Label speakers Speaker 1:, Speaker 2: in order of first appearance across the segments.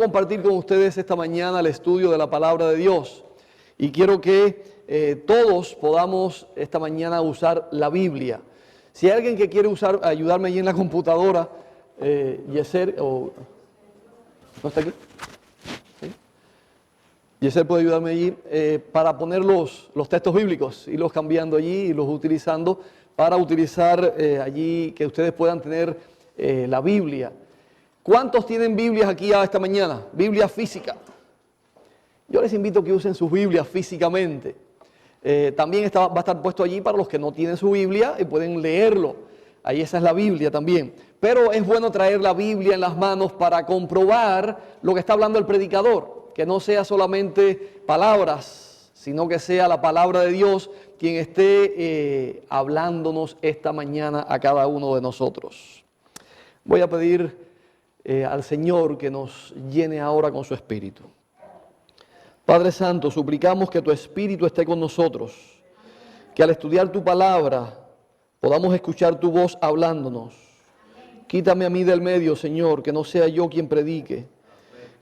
Speaker 1: compartir con ustedes esta mañana el estudio de la palabra de Dios. Y quiero que todos podamos esta mañana usar la Biblia. Si hay alguien que quiere ayudarme allí en la computadora, Yeser, ¿no está aquí? ¿Sí? Yeser puede ayudarme allí para poner los textos bíblicos, irlos cambiando allí y los utilizando para utilizar allí que ustedes puedan tener la Biblia. ¿Cuántos tienen Biblias aquí esta mañana? Biblia física. Yo les invito a que usen sus Biblias físicamente. También va a estar puesto allí para los que no tienen su Biblia y pueden leerlo. Ahí esa es la Biblia también. Pero es bueno traer la Biblia en las manos para comprobar lo que está hablando el predicador. Que no sea solamente palabras, sino que sea la palabra de Dios quien esté hablándonos esta mañana a cada uno de nosotros. Voy a pedir al Señor que nos llene ahora con su Espíritu. Padre Santo, suplicamos que tu Espíritu esté con nosotros, que al estudiar tu palabra podamos escuchar tu voz hablándonos. Quítame a mí del medio, Señor, que no sea yo quien predique.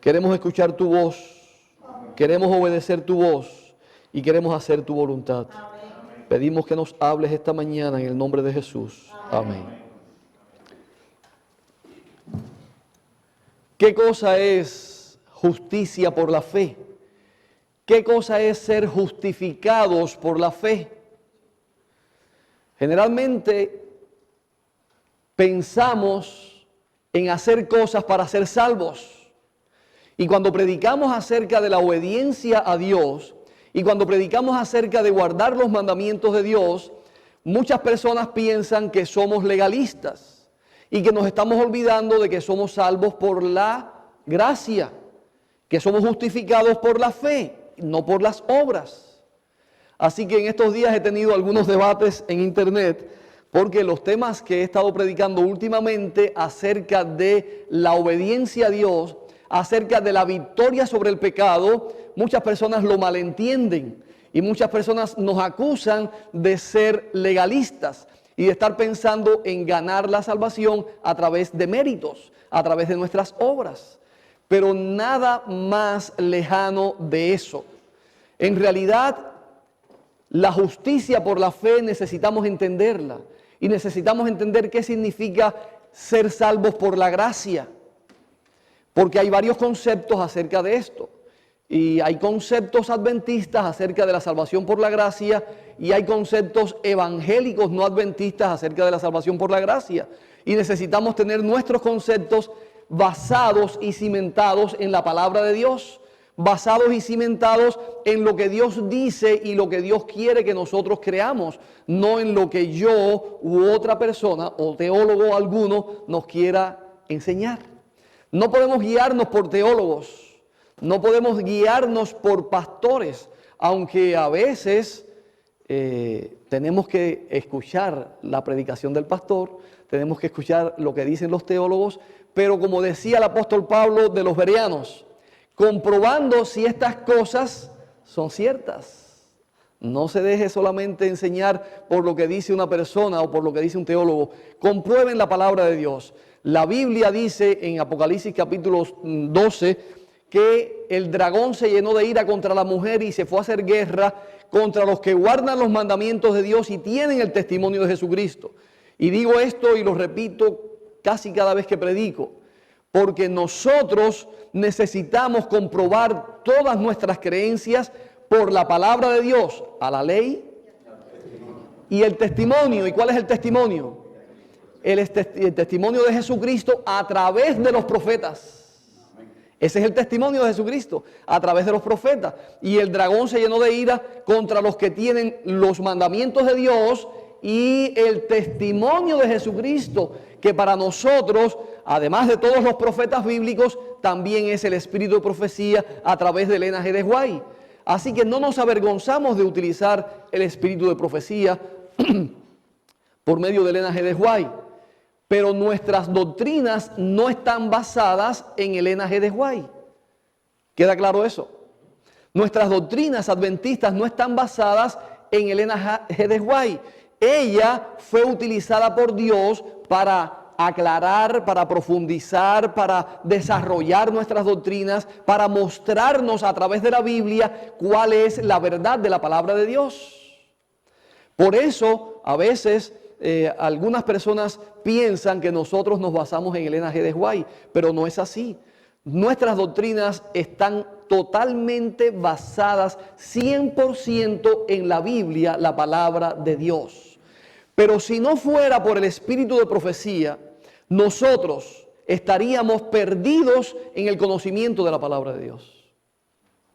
Speaker 1: Queremos escuchar tu voz, queremos obedecer tu voz y queremos hacer tu voluntad. Pedimos que nos hables esta mañana en el nombre de Jesús. Amén. ¿Qué cosa es justicia por la fe? ¿Qué cosa es ser justificados por la fe? Generalmente pensamos en hacer cosas para ser salvos. Y cuando predicamos acerca de la obediencia a Dios y cuando predicamos acerca de guardar los mandamientos de Dios, muchas personas piensan que somos legalistas y que nos estamos olvidando de que somos salvos por la gracia, que somos justificados por la fe, no por las obras. Así que en estos días he tenido algunos debates en internet porque los temas que he estado predicando últimamente acerca de la obediencia a Dios, acerca de la victoria sobre el pecado, muchas personas lo malentienden y muchas personas nos acusan de ser legalistas y de estar pensando en ganar la salvación a través de méritos, a través de nuestras obras. Pero nada más lejano de eso. En realidad, la justicia por la fe necesitamos entenderla. Y necesitamos entender qué significa ser salvos por la gracia. Porque hay varios conceptos acerca de esto. Y hay conceptos adventistas acerca de la salvación por la gracia y hay conceptos evangélicos no adventistas acerca de la salvación por la gracia. Y necesitamos tener nuestros conceptos basados y cimentados en la palabra de Dios, basados y cimentados en lo que Dios dice y lo que Dios quiere que nosotros creamos, no en lo que yo u otra persona o teólogo alguno nos quiera enseñar. No podemos guiarnos por teólogos. No podemos guiarnos por pastores, aunque a veces tenemos que escuchar la predicación del pastor, tenemos que escuchar lo que dicen los teólogos, pero como decía el apóstol Pablo de los Bereanos, comprobando si estas cosas son ciertas. No se deje solamente enseñar por lo que dice una persona o por lo que dice un teólogo. Comprueben la palabra de Dios. La Biblia dice en Apocalipsis capítulo 12 que el dragón se llenó de ira contra la mujer y se fue a hacer guerra contra los que guardan los mandamientos de Dios y tienen el testimonio de Jesucristo. Y digo esto y lo repito casi cada vez que predico, porque nosotros necesitamos comprobar todas nuestras creencias por la palabra de Dios, a la ley y el testimonio. ¿Y cuál es el testimonio? El testimonio de Jesucristo a través de los profetas. Ese es el testimonio de Jesucristo a través de los profetas. Y el dragón se llenó de ira contra los que tienen los mandamientos de Dios y el testimonio de Jesucristo, que para nosotros, además de todos los profetas bíblicos, también es el espíritu de profecía a través del Elena G. de White. Así que no nos avergonzamos de utilizar el espíritu de profecía por medio del Elena G. de White. Pero nuestras doctrinas no están basadas en Elena G. de White. ¿Queda claro eso? Nuestras doctrinas adventistas no están basadas en Elena G. de White. Ella fue utilizada por Dios para aclarar, para profundizar, para desarrollar nuestras doctrinas, para mostrarnos a través de la Biblia cuál es la verdad de la palabra de Dios. Por eso, a veces, algunas personas piensan que nosotros nos basamos en Elena G. de White, pero no es así. Nuestras doctrinas están totalmente basadas 100% en la Biblia, la palabra de Dios. Pero si no fuera por el espíritu de profecía, nosotros estaríamos perdidos en el conocimiento de la palabra de Dios.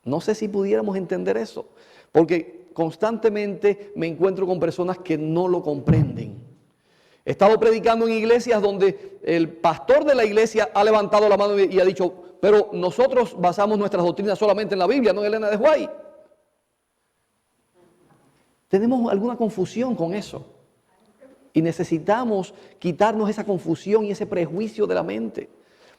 Speaker 1: No sé si pudiéramos entender eso, porque constantemente me encuentro con personas que no lo comprenden. He estado predicando en iglesias donde el pastor de la iglesia ha levantado la mano y ha dicho, pero nosotros basamos nuestras doctrinas solamente en la Biblia, no en Elena de White. Tenemos alguna confusión con eso. Y necesitamos quitarnos esa confusión y ese prejuicio de la mente.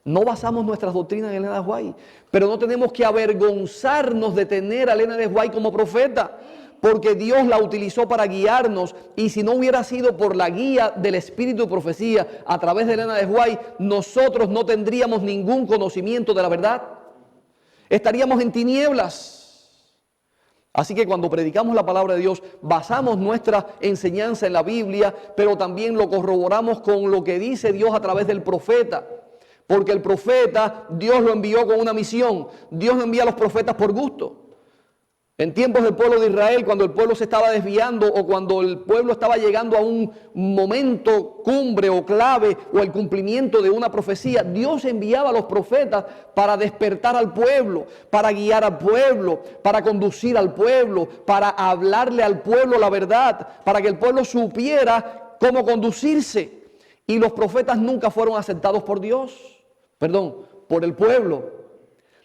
Speaker 1: No basamos nuestras doctrinas en Elena de White, pero no tenemos que avergonzarnos de tener a Elena de White como profeta, porque Dios la utilizó para guiarnos, y si no hubiera sido por la guía del espíritu de profecía a través de Elena de White, nosotros no tendríamos ningún conocimiento de la verdad. Estaríamos en tinieblas. Así que cuando predicamos la palabra de Dios, basamos nuestra enseñanza en la Biblia, pero también lo corroboramos con lo que dice Dios a través del profeta. Porque el profeta, Dios lo envió con una misión. Dios no envía a los profetas por gusto. En tiempos del pueblo de Israel, cuando el pueblo se estaba desviando o cuando el pueblo estaba llegando a un momento cumbre o clave o el cumplimiento de una profecía, Dios enviaba a los profetas para despertar al pueblo, para guiar al pueblo, para conducir al pueblo, para hablarle al pueblo la verdad, para que el pueblo supiera cómo conducirse. Y los profetas nunca fueron aceptados por por el pueblo.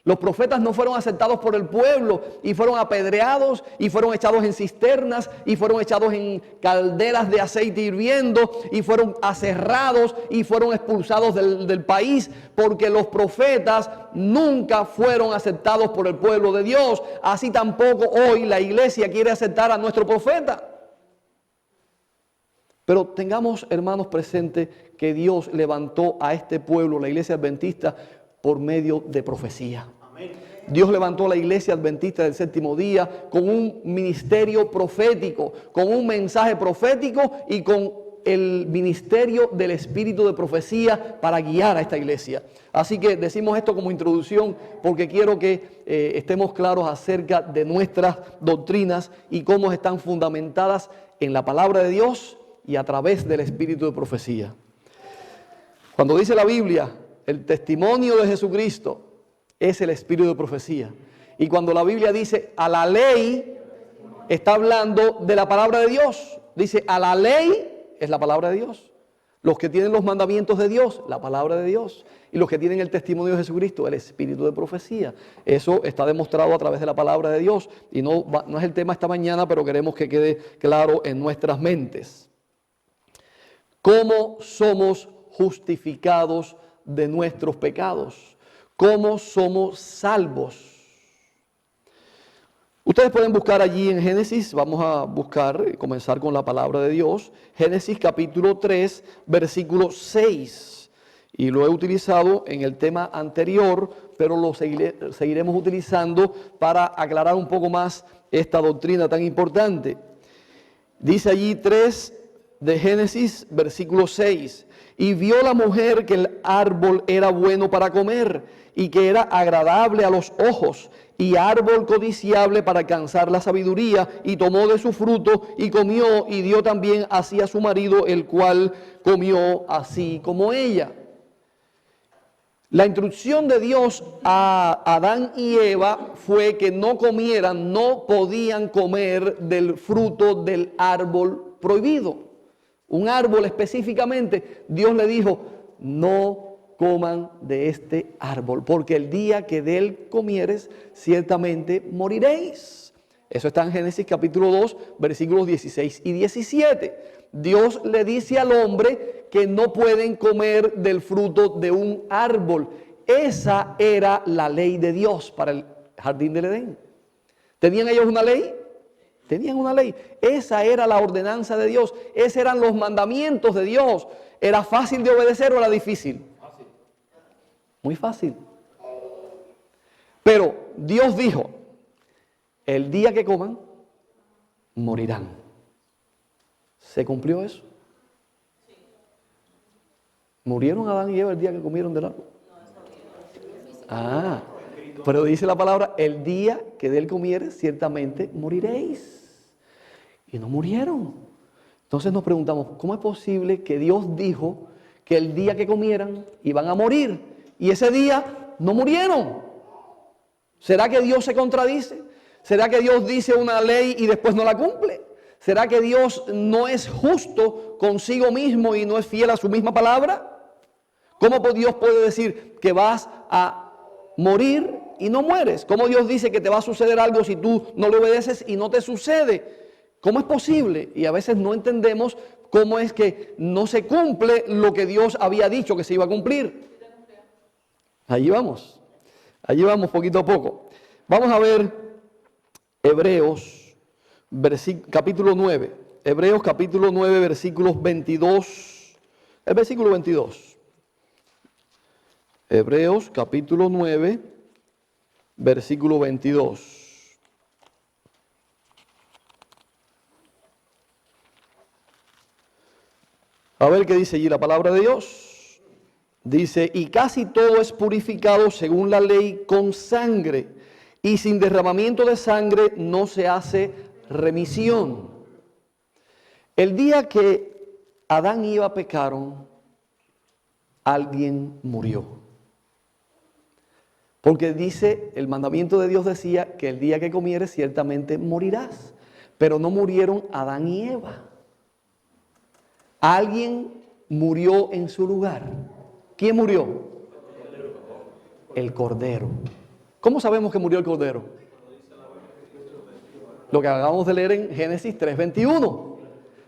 Speaker 1: Los profetas no fueron aceptados por el pueblo y fueron apedreados y fueron echados en cisternas y fueron echados en calderas de aceite hirviendo y fueron aserrados y fueron expulsados del país, porque los profetas nunca fueron aceptados por el pueblo de Dios. Así tampoco hoy la iglesia quiere aceptar a nuestro profeta. Pero tengamos, hermanos, presente que Dios levantó a este pueblo, la iglesia adventista, por medio de profecía. Dios levantó a la iglesia adventista del séptimo día con un ministerio profético, con un mensaje profético y con el ministerio del espíritu de profecía para guiar a esta iglesia. Así que decimos esto como introducción porque quiero que estemos claros acerca de nuestras doctrinas y cómo están fundamentadas en la palabra de Dios y a través del espíritu de profecía. Cuando dice la Biblia, el testimonio de Jesucristo es el espíritu de profecía. Y cuando la Biblia dice a la ley, está hablando de la palabra de Dios. Dice a la ley es la palabra de Dios. Los que tienen los mandamientos de Dios, la palabra de Dios. Y los que tienen el testimonio de Jesucristo, el espíritu de profecía. Eso está demostrado a través de la palabra de Dios. Y no es el tema esta mañana, pero queremos que quede claro en nuestras mentes. ¿Cómo somos justificados de nuestros pecados? ¿Cómo somos salvos? Ustedes pueden buscar allí en Génesis, vamos a buscar, comenzar con la palabra de Dios, Génesis capítulo 3, versículo 6. Y lo he utilizado en el tema anterior, pero lo seguiremos utilizando para aclarar un poco más esta doctrina tan importante. Dice allí 3 de Génesis, versículo 6. Y vio la mujer que el árbol era bueno para comer y que era agradable a los ojos y árbol codiciable para alcanzar la sabiduría, y tomó de su fruto y comió y dio también así a su marido, el cual comió así como ella. La instrucción de Dios a Adán y Eva fue que no comieran, no podían comer del fruto del árbol prohibido. Un árbol específicamente, Dios le dijo, no coman de este árbol, porque el día que de él comieres, ciertamente moriréis. Eso está en Génesis capítulo 2, versículos 16 y 17. Dios le dice al hombre que no pueden comer del fruto de un árbol. Esa era la ley de Dios para el jardín del Edén. ¿Tenían ellos una ley? Tenían una ley. Esa era la ordenanza de Dios. Esos eran los mandamientos de Dios. ¿Era fácil de obedecer o era difícil? Fácil. Muy fácil. Pero Dios dijo, el día que coman, morirán. ¿Se cumplió eso? ¿Murieron Adán y Eva el día que comieron del árbol? Pero dice la palabra, el día que de él comieres, ciertamente moriréis. Y no murieron. Entonces nos preguntamos, ¿cómo es posible que Dios dijo que el día que comieran iban a morir? Y ese día no murieron. ¿Será que Dios se contradice? ¿Será que Dios dice una ley y después no la cumple? ¿Será que Dios no es justo consigo mismo y no es fiel a su misma palabra? ¿Cómo Dios puede decir que vas a morir y no mueres? ¿Cómo Dios dice que te va a suceder algo si tú no le obedeces y no te sucede? ¿Cómo es posible? Y a veces no entendemos cómo es que no se cumple lo que Dios había dicho que se iba a cumplir. Allí vamos poquito a poco. Vamos a ver Hebreos, capítulo 9. Hebreos capítulo 9, versículos 22. El versículo 22. Hebreos capítulo 9, versículo 22. A ver qué dice allí la palabra de Dios. Dice, y casi todo es purificado según la ley con sangre, y sin derramamiento de sangre no se hace remisión. El día que Adán y Eva pecaron, alguien murió. Porque dice, el mandamiento de Dios decía que el día que comieres ciertamente morirás. Pero no murieron Adán y Eva. Alguien murió en su lugar. ¿Quién murió? El Cordero. ¿Cómo sabemos que murió el Cordero? Lo que acabamos de leer en Génesis 3:21.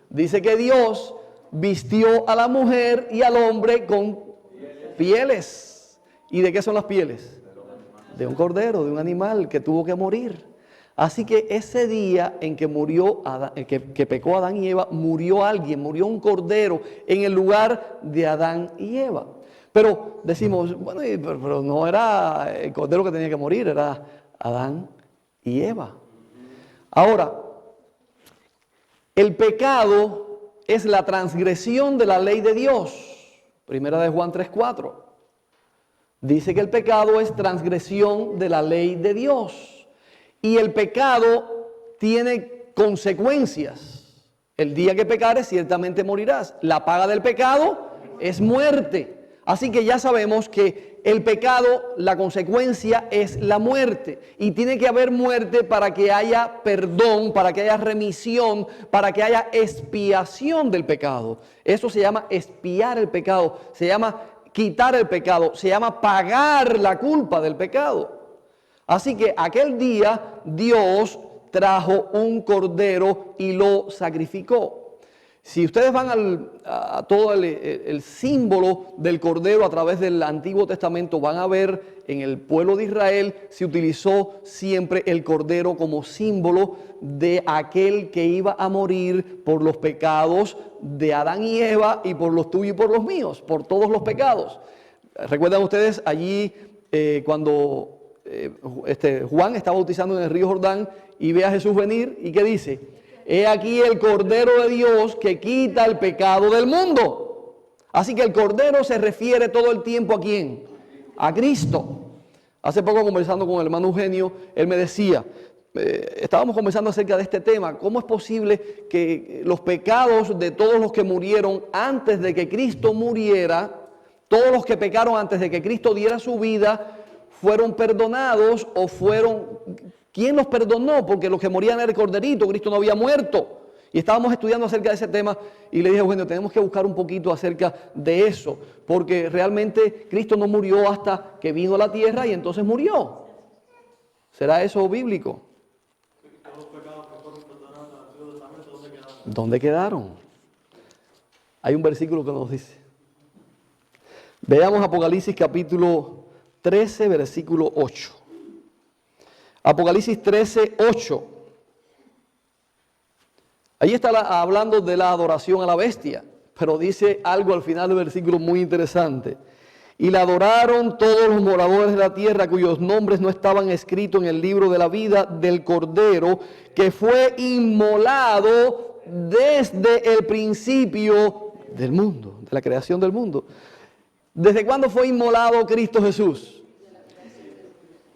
Speaker 1: Dice que Dios vistió a la mujer y al hombre con pieles. ¿Y de qué son las pieles? De un cordero, de un animal que tuvo que morir. Así que ese día en que murió Adán, que pecó Adán y Eva, murió alguien, murió un cordero en el lugar de Adán y Eva. Pero decimos, bueno, pero no era el cordero que tenía que morir, era Adán y Eva. Ahora, el pecado es la transgresión de la ley de Dios. Primera de Juan 3:4. Dice que el pecado es transgresión de la ley de Dios. Y el pecado tiene consecuencias. El día que pecares, ciertamente morirás. La paga del pecado es muerte. Así que ya sabemos que el pecado, la consecuencia es la muerte. Y tiene que haber muerte para que haya perdón, para que haya remisión, para que haya expiación del pecado. Eso se llama expiar el pecado, se llama quitar el pecado, se llama pagar la culpa del pecado. Así que aquel día Dios trajo un cordero y lo sacrificó. Si ustedes van a todo el símbolo del cordero a través del Antiguo Testamento, van a ver en el pueblo de Israel se utilizó siempre el cordero como símbolo de aquel que iba a morir por los pecados de Adán y Eva y por los tuyos y por los míos, por todos los pecados. ¿Recuerdan ustedes allí cuando Juan está bautizando en el río Jordán y ve a Jesús venir? ¿Y qué dice? He aquí el Cordero de Dios que quita el pecado del mundo. Así que el Cordero se refiere todo el tiempo ¿a quién? A Cristo. Hace poco conversando con el hermano Eugenio, él me decía, estábamos conversando acerca de este tema, ¿cómo es posible que los pecados de todos los que murieron antes de que Cristo muriera, todos los que pecaron antes de que Cristo diera su vida, fueron perdonados o fueron... ¿Quién los perdonó? Porque los que morían era el corderito, Cristo no había muerto. Y estábamos estudiando acerca de ese tema y le dije, bueno, tenemos que buscar un poquito acerca de eso, porque realmente Cristo no murió hasta que vino a la tierra y entonces murió. ¿Será eso bíblico? ¿Dónde quedaron? Hay un versículo que nos dice. Veamos Apocalipsis capítulo 13, versículo 8. Apocalipsis 13, 8. Ahí está hablando de la adoración a la bestia. pero dice algo al final del versículo muy interesante. Y la adoraron todos los moradores de la tierra cuyos nombres no estaban escritos en el libro de la vida del Cordero, que fue inmolado desde el principio del mundo, de la creación del mundo. ¿Desde cuándo fue inmolado Cristo Jesús?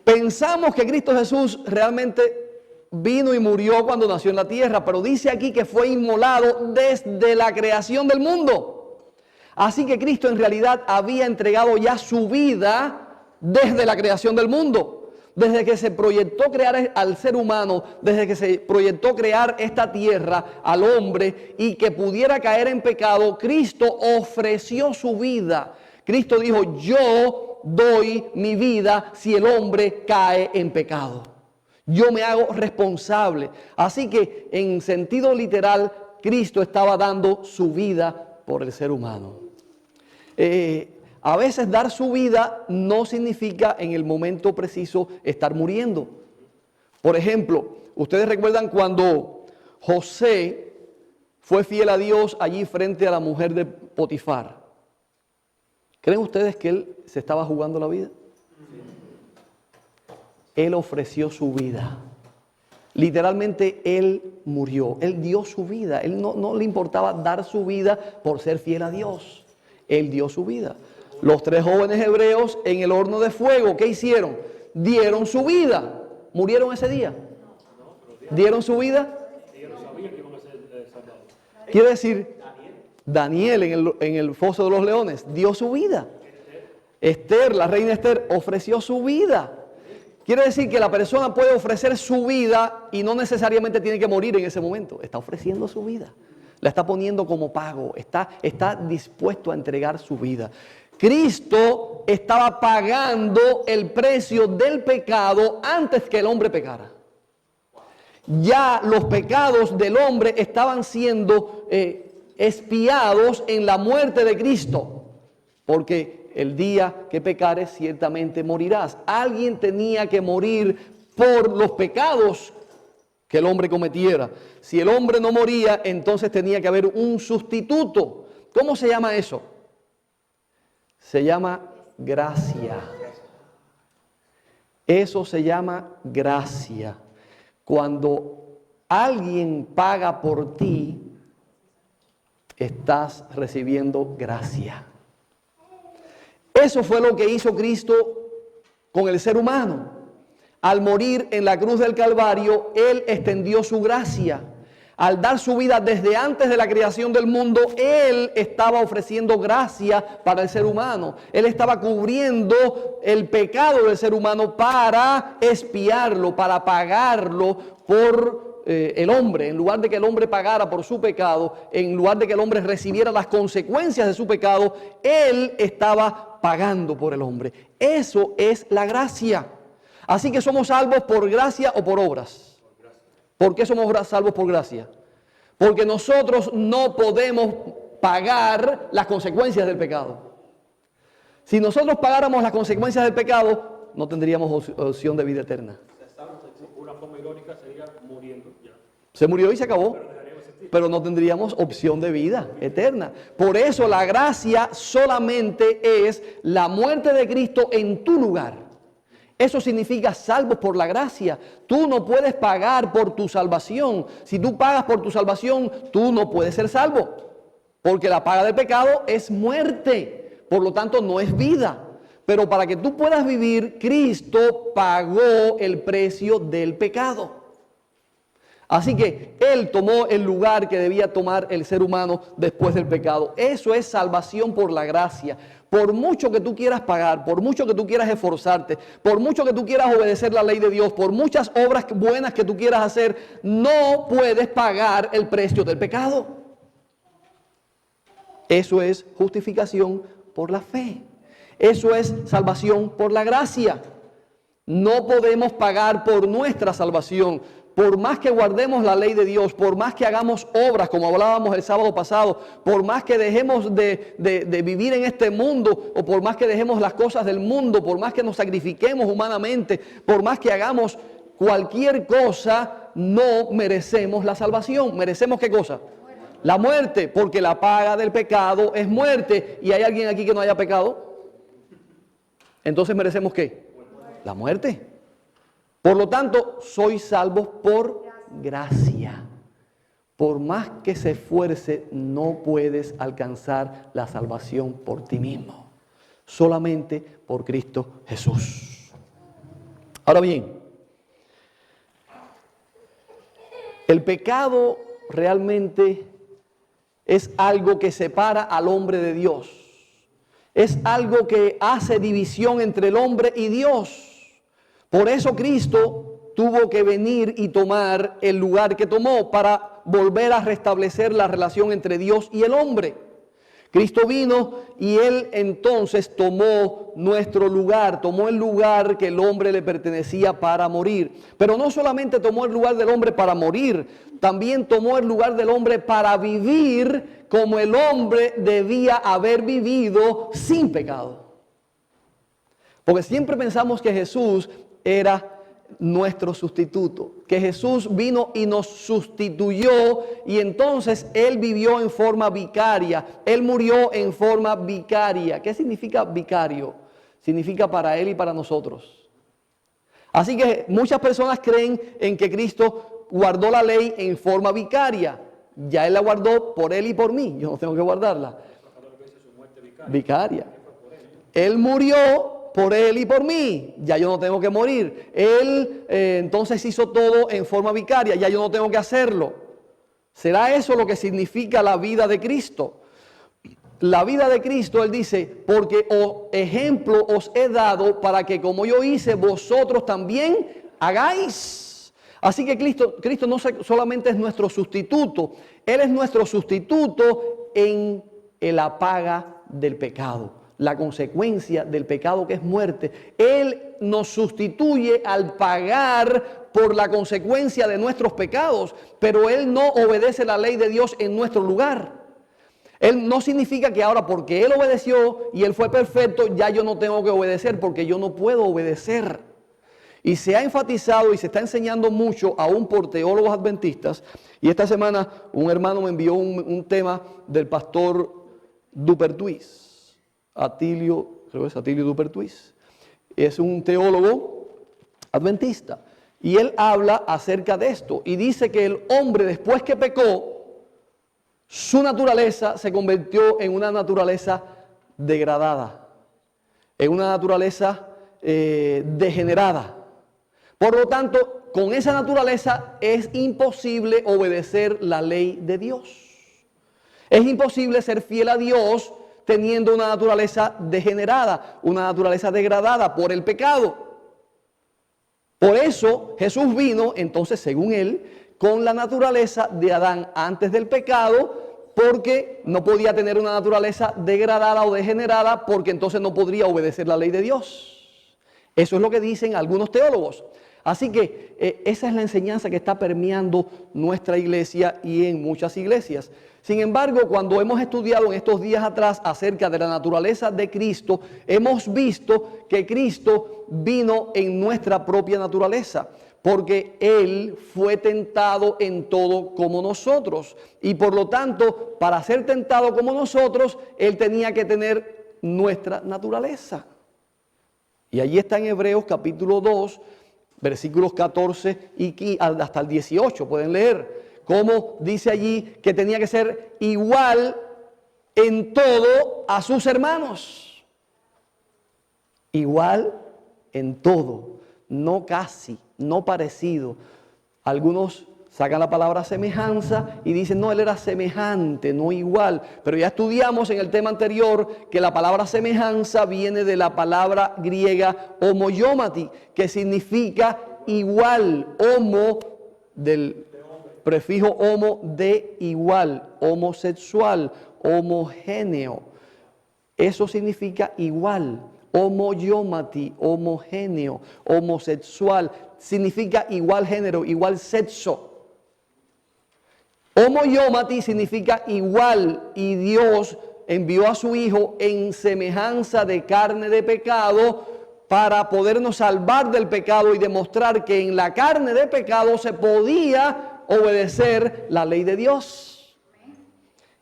Speaker 1: Pensamos que Cristo Jesús realmente vino y murió cuando nació en la tierra, pero dice aquí que fue inmolado desde la creación del mundo. Así que Cristo en realidad había entregado ya su vida desde la creación del mundo. Desde que se proyectó crear al ser humano, desde que se proyectó crear esta tierra al hombre y que pudiera caer en pecado, Cristo ofreció su vida. Cristo dijo, yo doy mi vida si el hombre cae en pecado. Yo me hago responsable. Así que en sentido literal, Cristo estaba dando su vida por el ser humano. A veces dar su vida no significa en el momento preciso estar muriendo. Por ejemplo, ustedes recuerdan cuando José fue fiel a Dios allí frente a la mujer de Potifar. ¿Creen ustedes que él se estaba jugando la vida? Él ofreció su vida. Literalmente él murió, él dio su vida. Él no le importaba dar su vida por ser fiel a Dios. Él dio su vida. Los 3 jóvenes hebreos en el horno de fuego, ¿qué hicieron? Dieron su vida. ¿Murieron ese día? ¿Dieron su vida? Quiere decir, Daniel en el foso de los leones dio su vida. Esther, la reina Esther, ofreció su vida. Quiere decir que la persona puede ofrecer su vida y no necesariamente tiene que morir en ese momento. Está ofreciendo su vida. La está poniendo como pago, está dispuesto a entregar su vida. Cristo estaba pagando el precio del pecado antes que el hombre pecara. Ya los pecados del hombre estaban siendo expiados en la muerte de Cristo, porque el día que pecares ciertamente morirás. Alguien tenía que morir por los pecados que el hombre cometiera. Si el hombre no moría, entonces tenía que haber un sustituto. ¿Cómo se llama eso? Se llama gracia. Eso se llama gracia. Cuando alguien paga por ti, estás recibiendo gracia. Eso fue lo que hizo Cristo con el ser humano. Al morir en la cruz del Calvario, Él extendió su gracia. Al dar su vida desde antes de la creación del mundo, Él estaba ofreciendo gracia para el ser humano. Él estaba cubriendo el pecado del ser humano para expiarlo, para pagarlo por el hombre. En lugar de que el hombre pagara por su pecado, en lugar de que el hombre recibiera las consecuencias de su pecado, Él estaba pagando por el hombre. Eso es la gracia. Así que somos salvos por gracia o por obras. ¿Por qué somos salvos por gracia? Porque nosotros no podemos pagar las consecuencias del pecado. Si nosotros pagáramos las consecuencias del pecado, no tendríamos opción de vida eterna.
Speaker 2: Una forma irónica sería muriendo ya.
Speaker 1: Se murió y se acabó. Pero no tendríamos opción de vida eterna. Por eso la gracia solamente es la muerte de Cristo en tu lugar. Eso significa salvos por la gracia. Tú no puedes pagar por tu salvación. Si tú pagas por tu salvación, tú no puedes ser salvo. Porque la paga del pecado es muerte. Por lo tanto, no es vida. Pero para que tú puedas vivir, Cristo pagó el precio del pecado. Así que Él tomó el lugar que debía tomar el ser humano después del pecado. Eso es salvación por la gracia. Por mucho que tú quieras pagar, por mucho que tú quieras esforzarte, por mucho que tú quieras obedecer la ley de Dios, por muchas obras buenas que tú quieras hacer, no puedes pagar el precio del pecado. Eso es justificación por la fe. Eso es salvación por la gracia. No podemos pagar por nuestra salvación. Por más que guardemos la ley de Dios, por más que hagamos obras, como hablábamos el sábado pasado, por más que dejemos de vivir en este mundo, o por más que dejemos las cosas del mundo, por más que nos sacrifiquemos humanamente, por más que hagamos cualquier cosa, no merecemos la salvación. ¿Merecemos qué cosa? La muerte, porque la paga del pecado es muerte. ¿Y hay alguien aquí que no haya pecado? Entonces merecemos ¿qué? La muerte. Por lo tanto, sois salvos por gracia. Por más que se esfuerce, no puedes alcanzar la salvación por ti mismo. Solamente por Cristo Jesús. Ahora bien, el pecado realmente es algo que separa al hombre de Dios. Es algo que hace división entre el hombre y Dios. Por eso Cristo tuvo que venir y tomar el lugar que tomó para volver a restablecer la relación entre Dios y el hombre. Cristo vino y Él entonces tomó nuestro lugar, tomó el lugar que el hombre le pertenecía para morir. Pero no solamente tomó el lugar del hombre para morir, también tomó el lugar del hombre para vivir como el hombre debía haber vivido sin pecado. Porque siempre pensamos que Jesús era nuestro sustituto, que Jesús vino y nos sustituyó y entonces Él vivió en forma vicaria, Él murió en forma vicaria. ¿Qué significa vicario? Significa para Él y para nosotros. Así que muchas personas creen en que Cristo guardó la ley en forma vicaria. Ya Él la guardó por Él y por mí, yo no tengo que guardarla. Vicaria. Él murió por Él y por mí, ya yo no tengo que morir. Él entonces hizo todo en forma vicaria, ya yo no tengo que hacerlo. ¿Será eso lo que significa la vida de Cristo? La vida de Cristo, Él dice, porque ejemplo os he dado para que como yo hice, vosotros también hagáis. Así que Cristo no solamente es nuestro sustituto, Él es nuestro sustituto en la paga del pecado. La consecuencia del pecado que es muerte. Él nos sustituye al pagar por la consecuencia de nuestros pecados, pero Él no obedece la ley de Dios en nuestro lugar. Él no significa que ahora porque Él obedeció y Él fue perfecto, ya yo no tengo que obedecer porque yo no puedo obedecer. Y se ha enfatizado y se está enseñando mucho aún por teólogos adventistas. Y esta semana un hermano me envió un tema del pastor Dupertuis. Atilio, creo que es Atilio Dupertuis, es un teólogo adventista y él habla acerca de esto y dice que el hombre después que pecó, su naturaleza se convirtió en una naturaleza degradada, en una naturaleza degenerada. Por lo tanto, con esa naturaleza es imposible obedecer la ley de Dios. Es imposible ser fiel a Dios teniendo una naturaleza degenerada, una naturaleza degradada por el pecado. Por eso Jesús vino, entonces, según Él, con la naturaleza de Adán antes del pecado, porque no podía tener una naturaleza degradada o degenerada, porque entonces no podría obedecer la ley de Dios. Eso es lo que dicen algunos teólogos. Así que esa es la enseñanza que está permeando nuestra iglesia y en muchas iglesias. Sin embargo, cuando hemos estudiado en estos días atrás acerca de la naturaleza de Cristo, hemos visto que Cristo vino en nuestra propia naturaleza, porque Él fue tentado en todo como nosotros. Y por lo tanto, para ser tentado como nosotros, Él tenía que tener nuestra naturaleza. Y allí está en Hebreos capítulo 2, versículos 14 y hasta el 18, pueden leer. Como dice allí que tenía que ser igual en todo a sus hermanos. Igual en todo, no casi, no parecido. Algunos sacan la palabra semejanza y dicen, no, él era semejante, no igual. Pero ya estudiamos en el tema anterior que la palabra semejanza viene de la palabra griega homoiomati, que significa igual, homo del prefijo homo de igual, homosexual, homogéneo. Eso significa igual. Homoiomati, homogéneo, homosexual, significa igual género, igual sexo. Homoiomati significa igual y Dios envió a su Hijo en semejanza de carne de pecado para podernos salvar del pecado y demostrar que en la carne de pecado se podía obedecer la ley de Dios.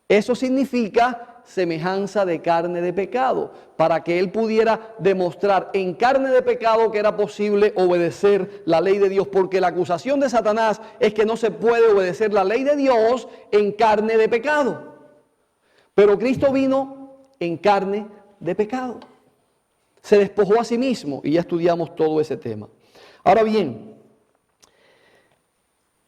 Speaker 1: Eso significa semejanza de carne de pecado, para que él pudiera demostrar en carne de pecado que era posible obedecer la ley de Dios, porque la acusación de Satanás es que no se puede obedecer la ley de Dios en carne de pecado. Pero Cristo vino en carne de pecado. Se despojó a sí mismo y ya estudiamos todo ese tema. Ahora bien,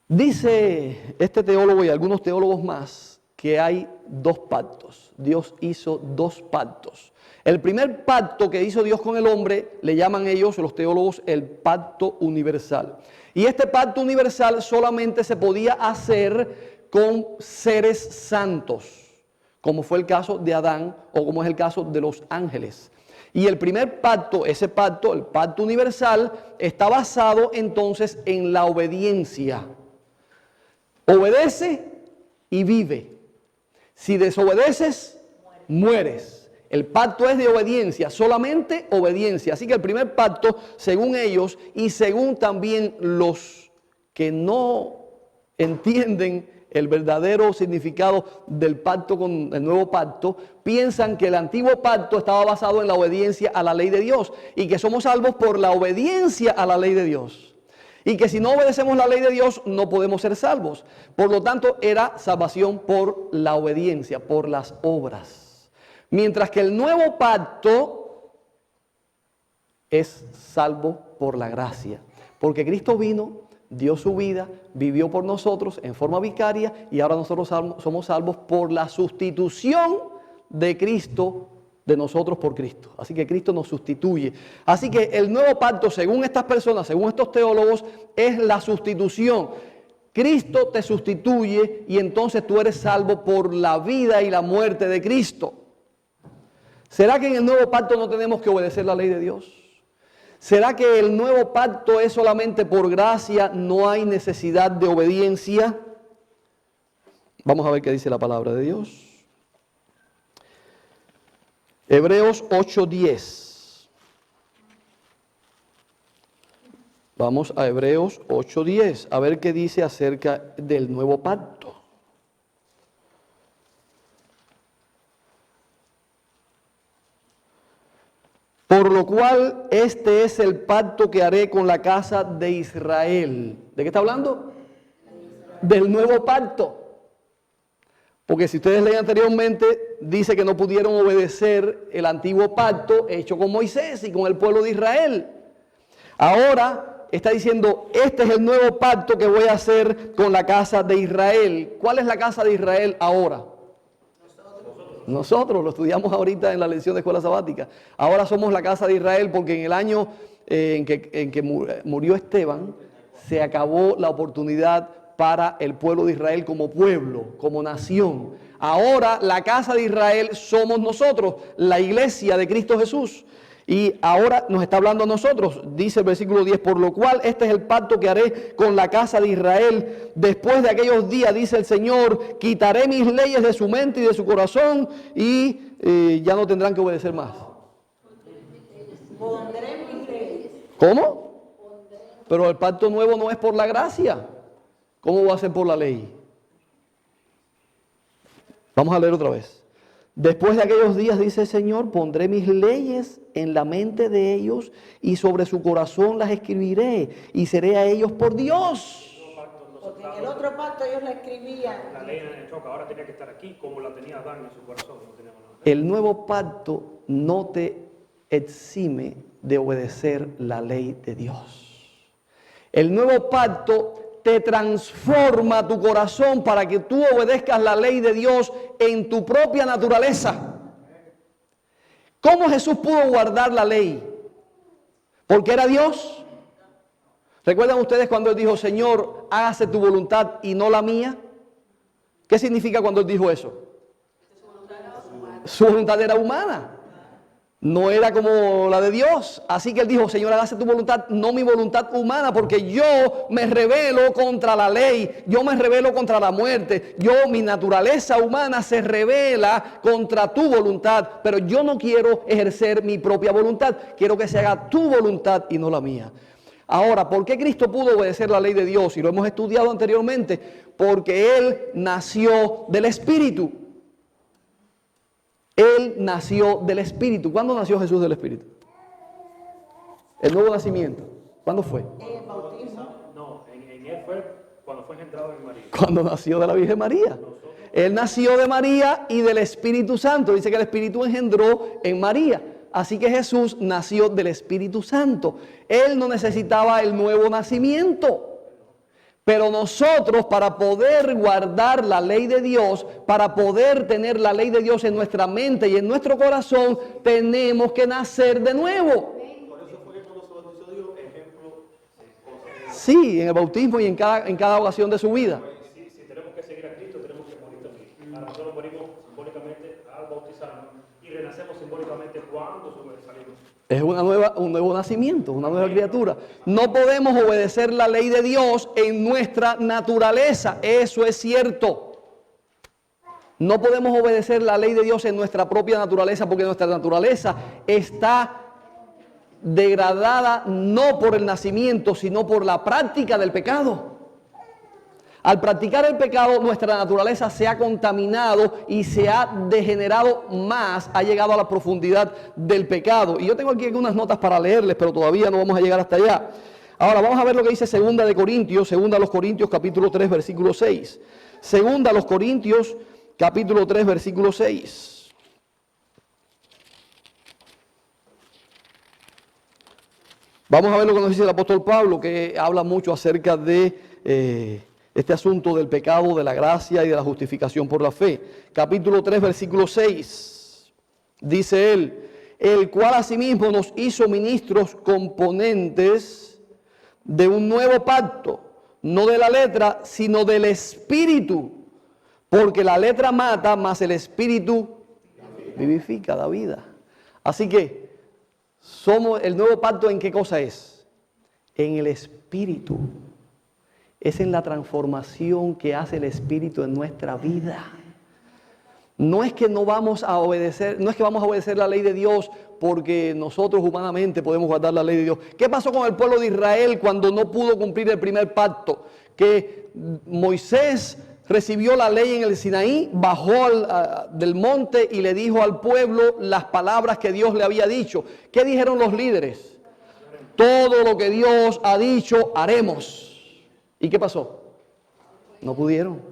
Speaker 1: dice este teólogo y algunos teólogos más que hay dos pactos. Dios hizo dos pactos. El primer pacto que hizo Dios con el hombre le llaman ellos, los teólogos, el pacto universal. Y este pacto universal solamente se podía hacer con seres santos, como fue el caso de Adán o como es el caso de los ángeles. Y el primer pacto, ese pacto, el pacto universal, está basado entonces en la obediencia. Obedece y vive. Si desobedeces, mueres. El pacto es de obediencia, solamente obediencia. Así que el primer pacto, según ellos y según también los que no entienden el verdadero significado del pacto con el nuevo pacto, piensan que el antiguo pacto estaba basado en la obediencia a la ley de Dios y que somos salvos por la obediencia a la ley de Dios. Y que si no obedecemos la ley de Dios no podemos ser salvos. Por lo tanto, era salvación por la obediencia, por las obras. Mientras que el nuevo pacto es salvo por la gracia. Porque Cristo vino, dio su vida, vivió por nosotros en forma vicaria y ahora nosotros somos salvos por la sustitución de Cristo, de nosotros por Cristo. Así que Cristo nos sustituye. Así que el nuevo pacto, según estas personas, según estos teólogos, es la sustitución. Cristo te sustituye y entonces tú eres salvo por la vida y la muerte de Cristo. ¿Será que en el nuevo pacto no tenemos que obedecer la ley de Dios? ¿Será que el nuevo pacto es solamente por gracia, no hay necesidad de obediencia? Vamos a ver qué dice la palabra de Dios. Hebreos 8:10. Vamos a Hebreos 8:10, a ver qué dice acerca del nuevo pacto. Por lo cual este es el pacto que haré con la casa de Israel. ¿De qué está hablando? Del nuevo pacto. Porque si ustedes leen anteriormente, dice que no pudieron obedecer el antiguo pacto hecho con Moisés y con el pueblo de Israel. Ahora está diciendo, este es el nuevo pacto que voy a hacer con la casa de Israel. ¿Cuál es la casa de Israel ahora? Nosotros lo estudiamos ahorita en la lección de escuela sabática. Ahora somos la casa de Israel porque en el año en que murió Esteban, se acabó la oportunidad para el pueblo de Israel como pueblo, como nación. Ahora la casa de Israel somos nosotros, la iglesia de Cristo Jesús. Y ahora nos está hablando a nosotros, dice el versículo 10, por lo cual este es el pacto que haré con la casa de Israel. Después de aquellos días, dice el Señor, quitaré mis leyes de su mente y de su corazón y ya no tendrán que obedecer más.
Speaker 3: Pondré mis leyes.
Speaker 1: ¿Cómo? Pero el pacto nuevo no es por la gracia. ¿Cómo va a ser por la ley? Vamos a leer otra vez. Después de aquellos días, dice el Señor, pondré mis leyes en la mente de ellos y sobre su corazón las escribiré y seré a ellos por Dios.
Speaker 3: Porque en el otro pacto ellos la escribían.
Speaker 2: La ley en el choque ahora tenía que estar aquí como la tenía Adán en su corazón. No teníamos nada.
Speaker 1: El nuevo pacto no te exime de obedecer la ley de Dios. El nuevo pacto te transforma tu corazón para que tú obedezcas la ley de Dios en tu propia naturaleza. ¿Cómo Jesús pudo guardar la ley? ¿Porque era Dios? ¿Recuerdan ustedes cuando Él dijo, Señor, hágase tu voluntad y no la mía? ¿Qué significa cuando Él dijo eso? Su voluntad era humana. No era como la de Dios. Así que Él dijo, Señor, hágase tu voluntad, no mi voluntad humana, porque yo me rebelo contra la ley, yo me rebelo contra la muerte, mi naturaleza humana se rebela contra tu voluntad, pero yo no quiero ejercer mi propia voluntad, quiero que se haga tu voluntad y no la mía. Ahora, ¿por qué Cristo pudo obedecer la ley de Dios? Y lo hemos estudiado anteriormente, porque Él nació del Espíritu. Él nació del Espíritu. ¿Cuándo nació Jesús del Espíritu? El nuevo nacimiento. ¿Cuándo fue?
Speaker 3: El bautismo.
Speaker 2: No, en él fue cuando fue engendrado en María.
Speaker 1: Cuando nació de la Virgen María. Él nació de María y del Espíritu Santo. Dice que el Espíritu engendró en María. Así que Jesús nació del Espíritu Santo. Él no necesitaba el nuevo nacimiento. Pero nosotros, para poder guardar la ley de Dios, para poder tener la ley de Dios en nuestra mente y en nuestro corazón, tenemos que nacer de nuevo.
Speaker 2: Por eso fue que cuando se bautizó dio ejemplo de cosas.
Speaker 1: Sí, en el bautismo y en cada ocasión de su vida.
Speaker 2: Si tenemos que seguir a Cristo, tenemos que morir también. Ahora nosotros morimos simbólicamente al bautizarnos y renacemos simbólicamente cuando salimos.
Speaker 1: Es un nuevo nacimiento, una nueva criatura. No podemos obedecer la ley de Dios en nuestra naturaleza. Eso es cierto. No podemos obedecer la ley de Dios en nuestra propia naturaleza porque nuestra naturaleza está degradada no por el nacimiento, sino por la práctica del pecado. Al practicar el pecado, nuestra naturaleza se ha contaminado y se ha degenerado más, ha llegado a la profundidad del pecado. Y yo tengo aquí algunas notas para leerles, pero todavía no vamos a llegar hasta allá. Ahora vamos a ver lo que dice Segunda de Corintios, Segunda a los Corintios capítulo 3, versículo 6. Segunda a los Corintios capítulo 3, versículo 6. Vamos a ver lo que nos dice el apóstol Pablo, que habla mucho acerca de este asunto del pecado, de la gracia y de la justificación por la fe. Capítulo 3, versículo 6. Dice él, el cual asimismo nos hizo ministros componentes de un nuevo pacto, no de la letra, sino del Espíritu. Porque la letra mata, mas el Espíritu vivifica, da vida. Así que, somos el nuevo pacto, ¿en qué cosa es? En el Espíritu. Es en la transformación que hace el Espíritu en nuestra vida. No es que no vamos a obedecer, no es que vamos a obedecer la ley de Dios porque nosotros humanamente podemos guardar la ley de Dios. ¿Qué pasó con el pueblo de Israel cuando no pudo cumplir el primer pacto? Que Moisés recibió la ley en el Sinaí, bajó del monte y le dijo al pueblo las palabras que Dios le había dicho. ¿Qué dijeron los líderes? Todo lo que Dios ha dicho, haremos. ¿Y qué pasó? No pudieron.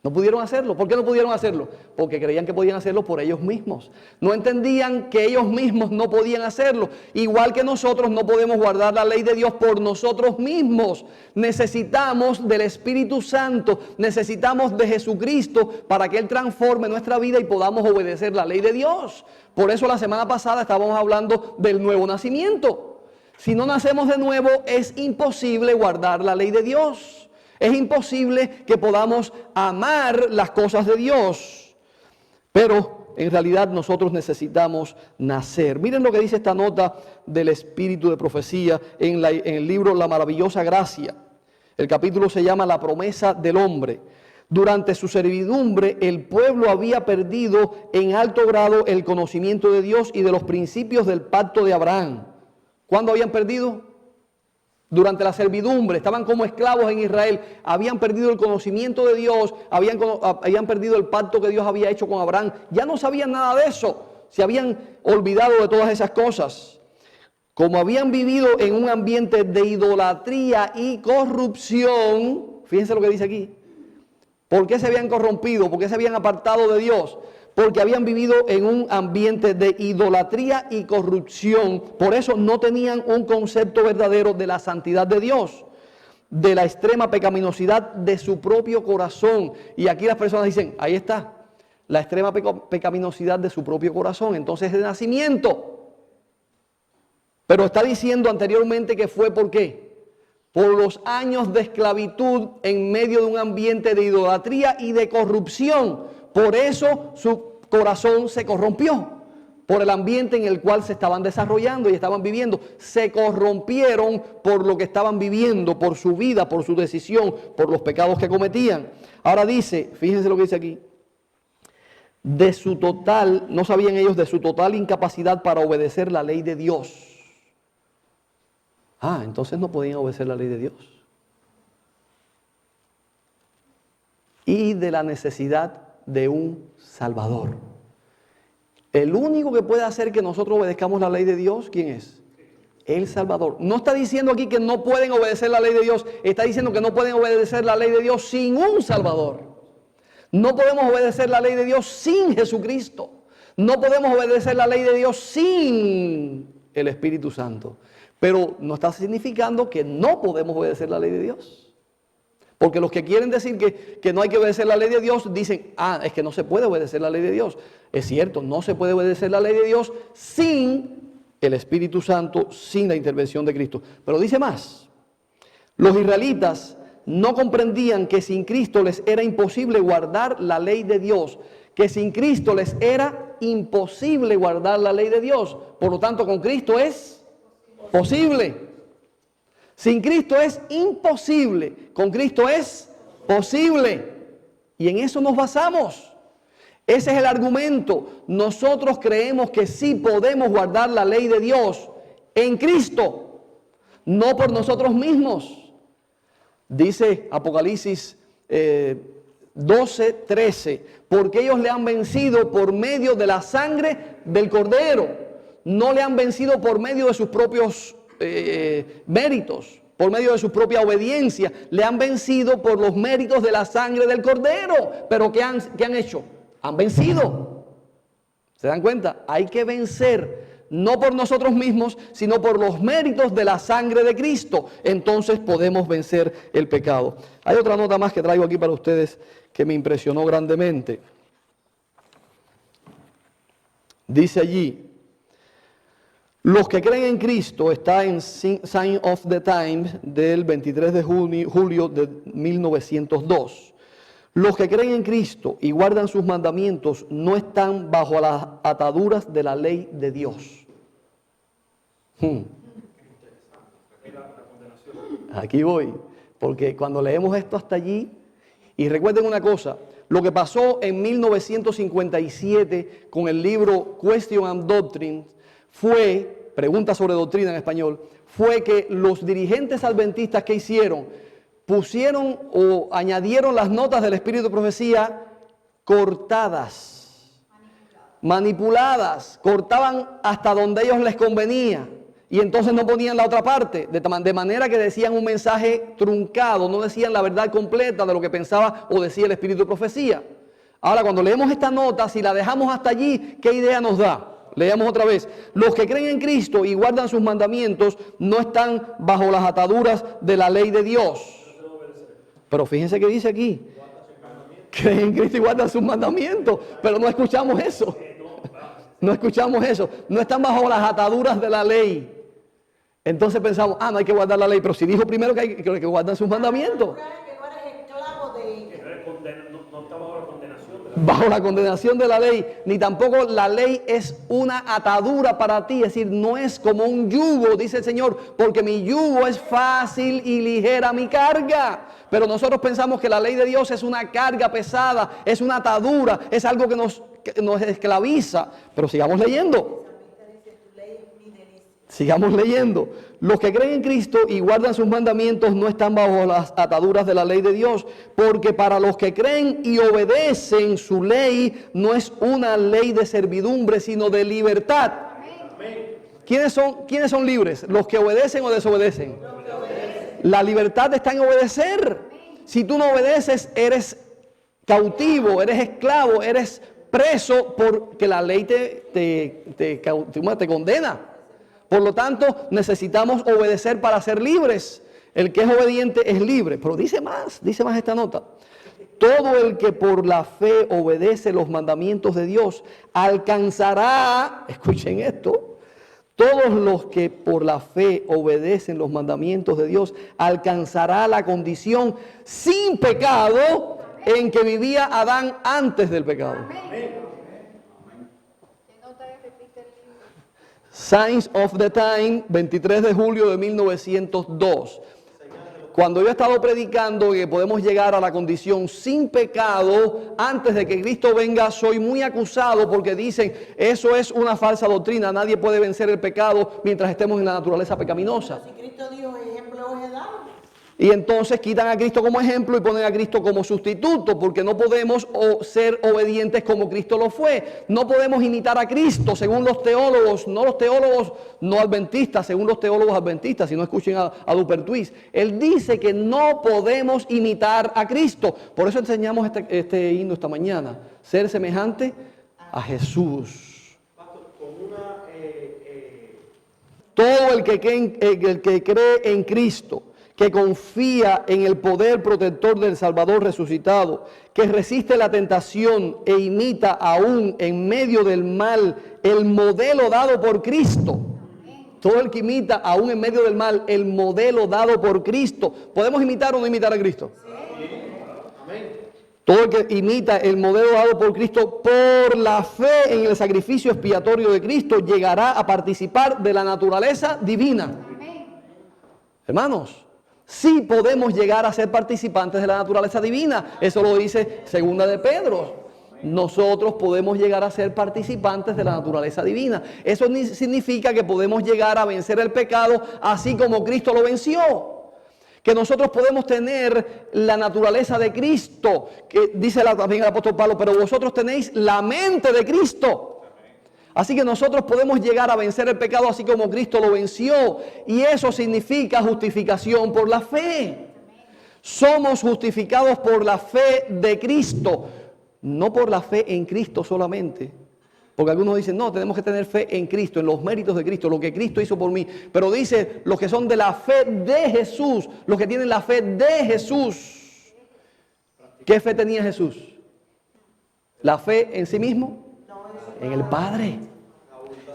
Speaker 1: No pudieron hacerlo. ¿Por qué no pudieron hacerlo? Porque creían que podían hacerlo por ellos mismos. No entendían que ellos mismos no podían hacerlo. Igual que nosotros no podemos guardar la ley de Dios por nosotros mismos. Necesitamos del Espíritu Santo. Necesitamos de Jesucristo para que Él transforme nuestra vida y podamos obedecer la ley de Dios. Por eso la semana pasada estábamos hablando del nuevo nacimiento. Si no nacemos de nuevo, es imposible guardar la ley de Dios. Es imposible que podamos amar las cosas de Dios. Pero en realidad nosotros necesitamos nacer. Miren lo que dice esta nota del Espíritu de Profecía en el libro La Maravillosa Gracia. El capítulo se llama La Promesa del Hombre. Durante su servidumbre, el pueblo había perdido en alto grado el conocimiento de Dios y de los principios del pacto de Abraham. ¿Cuándo habían perdido? Durante la servidumbre, estaban como esclavos en Israel, habían perdido el conocimiento de Dios, habían perdido el pacto que Dios había hecho con Abraham, ya no sabían nada de eso, se habían olvidado de todas esas cosas. Como habían vivido en un ambiente de idolatría y corrupción, fíjense lo que dice aquí, ¿por qué se habían corrompido? ¿Por qué se habían apartado de Dios? Porque habían vivido en un ambiente de idolatría y corrupción. Por eso no tenían un concepto verdadero de la santidad de Dios, de la extrema pecaminosidad de su propio corazón. Y aquí las personas dicen, ahí está, la extrema pecaminosidad de su propio corazón. Entonces es de nacimiento. Pero está diciendo anteriormente que fue ¿por qué? Por los años de esclavitud en medio de un ambiente de idolatría y de corrupción. Por eso su corazón se corrompió, por el ambiente en el cual se estaban desarrollando y estaban viviendo. Se corrompieron por lo que estaban viviendo, por su vida, por su decisión, por los pecados que cometían. Ahora dice, fíjense lo que dice aquí, no sabían ellos de su total incapacidad para obedecer la ley de Dios. Entonces no podían obedecer la ley de Dios. Y de la necesidad de un Salvador. El único que puede hacer que nosotros obedezcamos la ley de Dios, ¿quién es? El Salvador. No está diciendo aquí que no pueden obedecer la ley de Dios, está diciendo que no pueden obedecer la ley de Dios sin un Salvador. No podemos obedecer la ley de Dios sin Jesucristo. No podemos obedecer la ley de Dios sin el Espíritu Santo. Pero no está significando que no podemos obedecer la ley de Dios. Porque los que quieren decir que no hay que obedecer la ley de Dios, dicen, es que no se puede obedecer la ley de Dios. Es cierto, no se puede obedecer la ley de Dios sin el Espíritu Santo, sin la intervención de Cristo. Pero dice más, los israelitas no comprendían que sin Cristo les era imposible guardar la ley de Dios, que sin Cristo les era imposible guardar la ley de Dios. Por lo tanto, con Cristo es posible. Sin Cristo es imposible, con Cristo es posible. Y en eso nos basamos. Ese es el argumento. Nosotros creemos que sí podemos guardar la ley de Dios en Cristo, no por nosotros mismos. Dice Apocalipsis 12:13, porque ellos le han vencido por medio de la sangre del Cordero. No le han vencido por medio de sus propios méritos, por medio de su propia obediencia. Le han vencido por los méritos de la sangre del Cordero. Pero ¿qué han hecho? Han vencido. ¿Se dan cuenta? Hay que vencer, no por nosotros mismos, sino por los méritos de la sangre de Cristo. Entonces podemos vencer el pecado. Hay otra nota más que traigo aquí para ustedes que me impresionó grandemente. Dice allí, los que creen en Cristo, está en Sign of the Times del 23 de julio de 1902. Los que creen en Cristo y guardan sus mandamientos no están bajo las ataduras de la ley de Dios. Aquí voy, porque cuando leemos esto hasta allí, y recuerden una cosa, lo que pasó en 1957 con el libro Question and Doctrine fue, pregunta sobre doctrina en español, fue que los dirigentes adventistas que hicieron, pusieron o añadieron las notas del Espíritu de Profecía cortadas, manipuladas, cortaban hasta donde ellos les convenía y entonces no ponían la otra parte, de manera que decían un mensaje truncado, no decían la verdad completa de lo que pensaba o decía el Espíritu de Profecía. Ahora, cuando leemos esta nota, si la dejamos hasta allí, ¿qué idea nos da? Leamos otra vez. Los que creen en Cristo y guardan sus mandamientos no están bajo las ataduras de la ley de Dios. Pero fíjense que dice aquí, creen en Cristo y guardan sus mandamientos, pero no escuchamos eso. No escuchamos eso. No están bajo las ataduras de la ley. Entonces pensamos, no hay que guardar la ley, pero si dijo primero que hay que guardar sus mandamientos.
Speaker 2: No está bajo la condenación de la ley.
Speaker 1: Bajo la condenación de la ley, ni tampoco la ley es una atadura para ti, es decir, no es como un yugo, dice el Señor, porque mi yugo es fácil y ligera mi carga. Pero nosotros pensamos que la ley de Dios es una carga pesada, es una atadura, es algo que nos esclaviza. Pero sigamos leyendo. Sigamos leyendo. Los que creen en Cristo y guardan sus mandamientos no están bajo las ataduras de la ley de Dios, porque para los que creen y obedecen su ley no es una ley de servidumbre, sino de libertad. ¿Quiénes son libres? ¿Los que obedecen o desobedecen? La libertad está en obedecer. Si tú no obedeces, eres cautivo, eres esclavo, eres preso porque la ley te condena. Por lo tanto, necesitamos obedecer para ser libres. El que es obediente es libre. Pero dice más esta nota. Todo el que por la fe obedece los mandamientos de Dios alcanzará, escuchen esto, todos los que por la fe obedecen los mandamientos de Dios alcanzará la condición sin pecado en que vivía Adán antes del pecado. Signs of the Time, 23 de julio de 1902. Cuando yo he estado predicando que podemos llegar a la condición sin pecado antes de que Cristo venga, soy muy acusado porque dicen, eso es una falsa doctrina, nadie puede vencer el pecado mientras estemos en la naturaleza pecaminosa.
Speaker 3: Si Cristo dijo, ejemplo os he dado.
Speaker 1: Y entonces quitan a Cristo como ejemplo y ponen a Cristo como sustituto, porque no podemos ser obedientes como Cristo lo fue. No podemos imitar a Cristo según los teólogos no adventistas, según los teólogos adventistas, si no escuchen a Dupertuis. Él dice que no podemos imitar a Cristo. Por eso enseñamos este himno esta mañana. Ser semejante a Jesús. Todo el que cree en Cristo, que confía en el poder protector del Salvador resucitado, que resiste la tentación e imita aún en medio del mal el modelo dado por Cristo. Todo el que imita aún en medio del mal el modelo dado por Cristo. ¿Podemos imitar o no imitar a Cristo? Todo el que imita el modelo dado por Cristo por la fe en el sacrificio expiatorio de Cristo llegará a participar de la naturaleza divina. Hermanos, sí podemos llegar a ser participantes de la naturaleza divina. Eso lo dice Segunda de Pedro. Nosotros podemos llegar a ser participantes de la naturaleza divina. Eso significa que podemos llegar a vencer el pecado así como Cristo lo venció. Que nosotros podemos tener la naturaleza de Cristo, que dice también el apóstol Pablo, pero vosotros tenéis la mente de Cristo. Así que nosotros podemos llegar a vencer el pecado así como Cristo lo venció. Y eso significa justificación por la fe. Somos justificados por la fe de Cristo, no por la fe en Cristo solamente. Porque algunos dicen, no, tenemos que tener fe en Cristo, en los méritos de Cristo, lo que Cristo hizo por mí. Pero dice, los que son de la fe de Jesús, los que tienen la fe de Jesús. ¿Qué fe tenía Jesús? ¿La fe en sí mismo? En el Padre.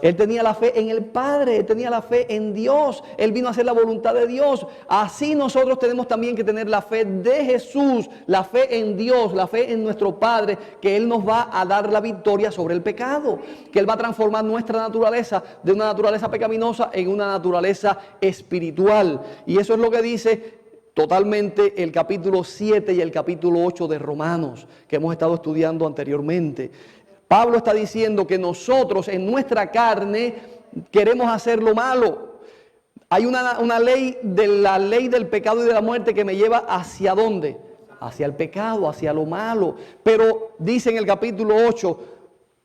Speaker 1: Él tenía la fe en el Padre, él tenía la fe en Dios, él vino a hacer la voluntad de Dios. Así nosotros tenemos también que tener la fe de Jesús, la fe en Dios, la fe en nuestro Padre, que Él nos va a dar la victoria sobre el pecado, que Él va a transformar nuestra naturaleza de una naturaleza pecaminosa en una naturaleza espiritual. Y eso es lo que dice totalmente el capítulo 7 y el capítulo 8 de Romanos, que hemos estado estudiando anteriormente. Pablo está diciendo que nosotros en nuestra carne queremos hacer lo malo. Hay una ley de la ley del pecado y de la muerte que me lleva ¿hacia dónde? Hacia el pecado, hacia lo malo. Pero dice en el capítulo 8,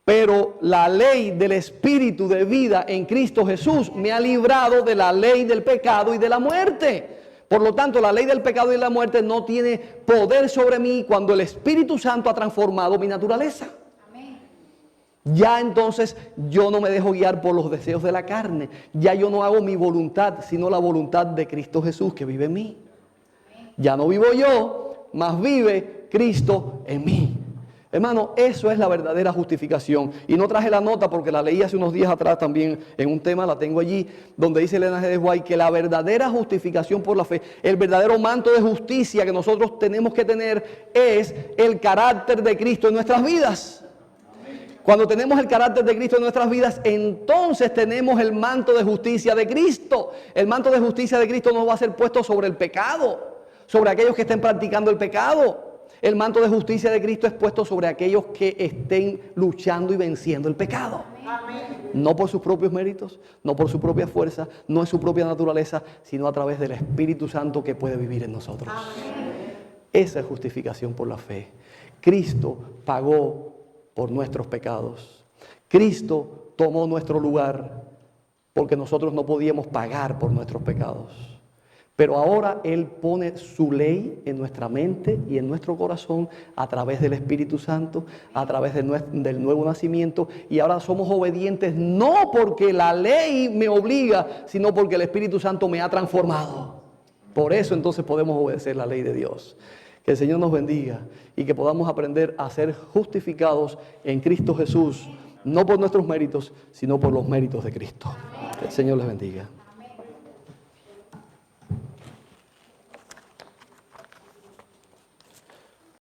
Speaker 1: pero la ley del Espíritu de vida en Cristo Jesús me ha librado de la ley del pecado y de la muerte. Por lo tanto, la ley del pecado y de la muerte no tiene poder sobre mí cuando el Espíritu Santo ha transformado mi naturaleza. Ya entonces yo no me dejo guiar por los deseos de la carne. Ya yo no hago mi voluntad, sino la voluntad de Cristo Jesús que vive en mí. Ya no vivo yo, mas vive Cristo en mí. Hermano, eso es la verdadera justificación. Y no traje la nota porque la leí hace unos días atrás también en un tema, la tengo allí, donde dice Elena G. de White que la verdadera justificación por la fe, el verdadero manto de justicia que nosotros tenemos que tener es el carácter de Cristo en nuestras vidas. Cuando tenemos el carácter de Cristo en nuestras vidas, entonces tenemos el manto de justicia de Cristo. El manto de justicia de Cristo no va a ser puesto sobre el pecado, sobre aquellos que estén practicando el pecado. El manto de justicia de Cristo es puesto sobre aquellos que estén luchando y venciendo el pecado. Amén. No por sus propios méritos, no por su propia fuerza, no en su propia naturaleza, sino a través del Espíritu Santo que puede vivir en nosotros. Amén. Esa es justificación por la fe. Cristo pagó por nuestros pecados. Cristo tomó nuestro lugar porque nosotros no podíamos pagar por nuestros pecados. Pero ahora Él pone su ley en nuestra mente y en nuestro corazón a través del Espíritu Santo, a través del nuevo nacimiento. Y ahora somos obedientes no porque la ley me obliga, sino porque el Espíritu Santo me ha transformado. Por eso entonces podemos obedecer la ley de Dios. Que el Señor nos bendiga y que podamos aprender a ser justificados en Cristo Jesús, no por nuestros méritos, sino por los méritos de Cristo. Que el Señor les bendiga.